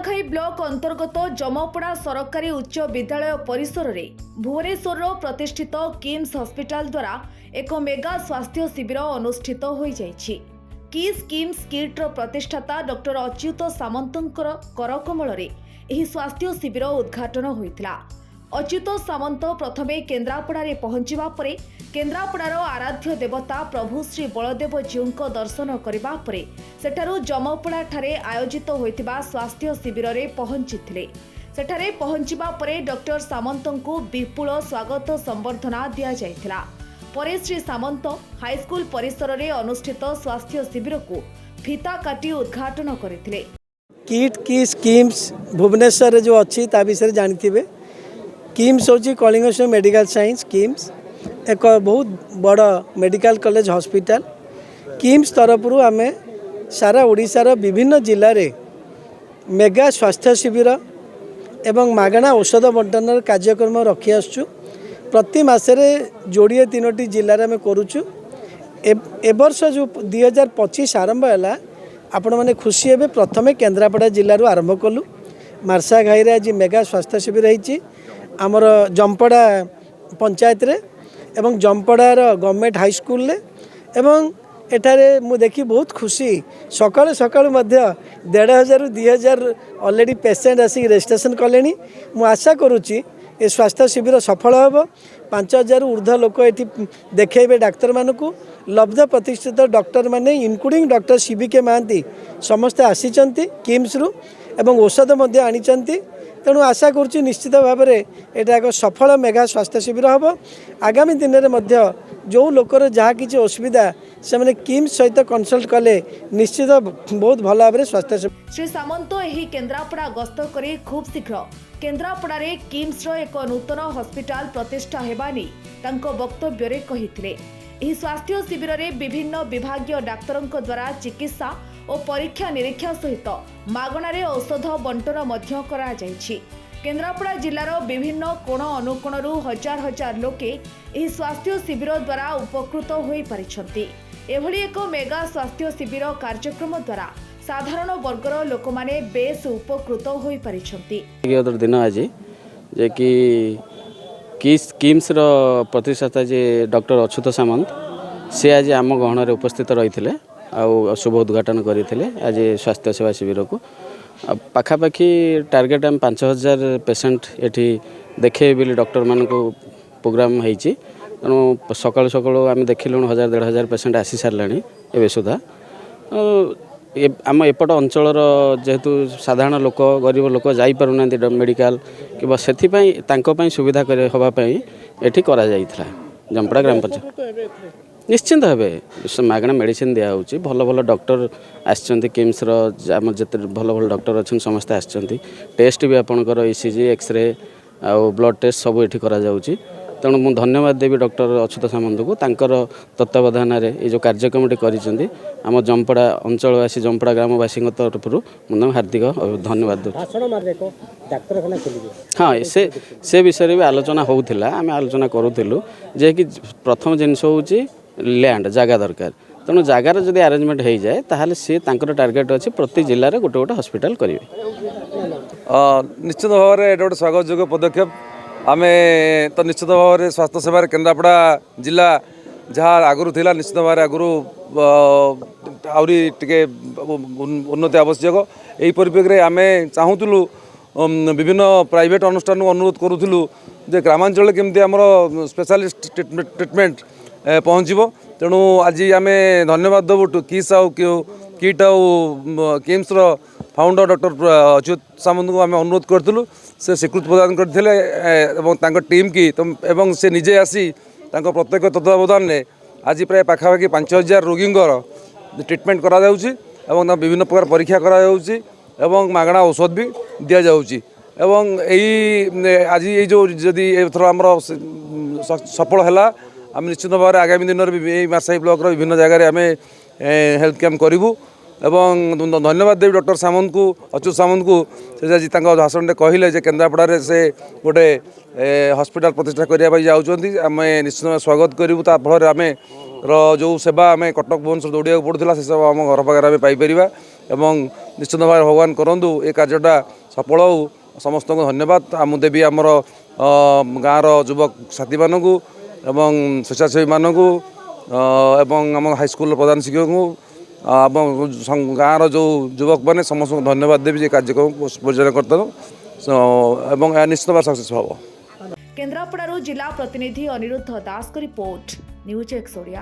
Kuakhai block अंतर्गत जमपड़ा सरकारी उच्च विद्यालय परिसर में भुवनेश्वर प्रतिष्ठित किम्स हॉस्पिटल द्वारा एक मेगा स्वास्थ्य शिविर अनुष्ठित हो जाइछि। किस किम्स किट प्रतिष्ठाता डॉक्टर अच्युत सामंतर करकमल स्वास्थ्य शिविर उद्घाटन होइतिला। अच्युत सामंत प्रथमे केन्द्रापड़ा पहुंचवा परे केन्द्रापड़ार आराध्य देवता प्रभु श्री बलदेव जीव दर्शन करबा परे सेठारु जमपड़ा ठारे आयोजित होइतिबा स्वास्थ्य शिविर रे पहुंचिथिले। सेठारे पहुंचवा परे डॉक्टर सामंत को विपुल स्वागत संबर्धना दिया जायथिला। परे श्री सामंत हाईस्कूल परिसर रे अनुष्ठित स्वास्थ्य शिविर को फीता काटी उद्घाटन करथिले। किट की स्कीम्स भुवनेश्वर जो अच्छी ता विषय जानिथिबे। किम्स हूँ कलिंगेश्वर मेडिकल साइंस किम्स एक बहुत बड़ मेडिकल कॉलेज हॉस्पिटल। किम्स तरफ आम सारा ओडिशार विभिन्न जिले में मेगा स्वास्थ्य शिविर एवं मागणा औषध बंटन कार्यक्रम रखी आसुँ। प्रति मासरे जोड़े 3टी जिले में करुचु। ए वर्ष जो 2025 आरंभ है आपण मैंने खुशी हे। प्रथमे केन्द्रापड़ा जिलूर आरंभ कलु। मार्सा घाई आज मेगा स्वास्थ्य शिविर होती आमर जमपड़ा पंचायत रे एवं जमपड़ार गवर्नमेंट हाई स्कूल ले एवं एठारे मु देखी बहुत खुशी। सकाल सकाल 1500 2000 ऑलरेडी पेशेंट आसिक रजिस्ट्रेशन कले। मु आशा करुच्ची ए स्वास्थ्य शिविर सफल होब। 5000 ऊर्ध्व लोक ये देखेबे डाक्तर मानकु। लब्ध प्रतिष्ठित डॉक्टर माने इनक्लूडिंग डॉक्टर सीबीके महांती समस्ते आसीचंती किम्स रु एवं औषध मध्य आनीचंती। तेणु आशा करुच्ची निश्चित भाव में यहाँ एक सफल मेगा स्वास्थ्य शिविर हम। आगामी दिन में जो लोकर जहाँ किसी असुविधा से मैंने किम्स सहित कंसल्ट कले निश्चित बहुत भल भाव में स्वास्थ्य शिविर। श्री सामंत यही केन्द्रापड़ा गस्त कर खूब शीघ्र केन्द्रापड़ा किम्स एक नूतन हॉस्पिटल प्रतिष्ठा हेबा नै तांको वक्तव्य रे कहिथिले। एही स्वास्थ्य शिविर में विभिन्न विभागीय डाक्तरों द्वारा चिकित्सा और परीक्षा निरीक्षा सहित मागणारे औषध बंटन मध्य करा जायछि। केन्द्रापड़ा जिलार विभिन्न कोण अनुकोणरू हजार हजार लोके एही स्वास्थ्य शिविर द्वारा उपकृत होई परिछंती। एभली एक मेगा स्वास्थ्य शिविर कार्यक्रम द्वारा साधारण वर्गर लोक माने बेस उपकृत होई परिछंती। दिन आज जे कि किम्स रो प्रतिष्ठाता जे डॉक्टर अच्युत सामंत से आज आम गहन उपस्थित रही आउ शुभ उद्घाटन करते आज स्वास्थ्य सेवा शिविर को। पाखापाखि टार्गेट आम 5000 पेसेंट ये देखे बोली डॉक्टर मान को प्रोग्राम होती। तेणु सकाल सकाल आम देखिलु 1000-1500 पेसेंट आसी सारे एवं सुधा। आम एपट अंचल जेहेतु साधारण लोक गरीब लोक जापारूना मेडिकल कि से सुविधा होगापी ये करा जमपड़ा ग्राम पंचायत निश्चिंत भाव मागणा मेडिसिन दिया होची। भल भल डॉक्टर आसचंती किम्स आम जिते भल भल डॉक्टर अच्छा समस्ते आसचंती। टेस्ट भी आपणकर ईसीजी एक्सरे आउ ब्लड टेस्ट सब ये करा जाउची। तेणु मुझे धन्यवाद देवी डॉक्टर अच्युत सामंत को तांकर तत्वावधान ये जो कार्यक्रमटी करिसेंती आम जमपड़ा अंचलवासी जमपड़ा ग्रामवासी तरफ मुझे हार्दिक धन्यवाद दूँ। हाँ से विषय भी आलोचना होउथिला। आम आलोचना करूँ जे कि प्रथम जिनस होची लैंड जगह दरकार। तेणु जगार जब अरेंजमेंट हो जाए ताहले सी तांकर टार्गेट अच्छी प्रति जिले में गोटे गोटे हॉस्पिटल करेंगे। निश्चित भाव में गोटे स्वागत योग्य पदक्षेप। आम तो निश्चित भाव में स्वास्थ्य सेवा केन्द्रापड़ा जिला जहाँ आगुरी थी निश्चित भाव में आगुरी आहरी टे उन्नति आवश्यक। यही परिप्रेक्षी में आम चाहूलु विभिन्न प्राइवेट अनुष्ठान अनुरोध करूँ जे ग्रामांचल केमती आमर स्पेशलिस्ट ट्रिटमेंट पहुँचब। तेणु आज आम धन्यवाद देवु किस आउ किट आउ किम्स फाउंडर डॉक्टर अच्युत सामंत को आम अनुरोध करूँ। से स्वीकृति प्रदान करते टीम की एवं से निजे आसी प्रत्येक तत्वावधान में आज प्राय पाखापाखि 5000 रोगी ट्रिटमेंट करा जाउची एवं विभिन्न प्रकार परीक्षा करा जाउची एवं मागणा औषध भी दिया जाउची। एवं यही आज ये जो जदि एथर आमर सफल है आम निश्चित भाव में आगामी दिन में मार्साई ब्लॉक विभिन्न जगह आम हेल्थ कैंप करूँ। एवं धन्यवाद देवी डॉक्टर सामंत को अच्युत सामंत को से आज भाषण में कहले जे केन्द्रापड़ा से गोटे हॉस्पिटल प्रतिष्ठा करने जाऊँगी। आम निश्चित स्वागत करूँ। फल आम जो सेवा आम कटक भुवनेश्वर दौड़ा पड़ूला से सब आम घर पाखे आम पाइपर एवं निश्चित भाव भगवान करूँ ये कार्यटा सफल हो समस्त को धन्यवाद आम देवी आमर गाँव युवक साथी मानू एवं स्वेच्छासेवी मानू एवं आम हाईस्कल प्रधान शिक्षक को गाँव जो युवक मैंने समस्त को धन्यवाद देवी ये कार्यक्रम परिचालन करता निश्चित भाव सक्सेस हम। केन्द्रापड़ारू जिला प्रतिनिधि अनिरुद्ध दास को रिपोर्ट न्यूज एक्स ओडिया।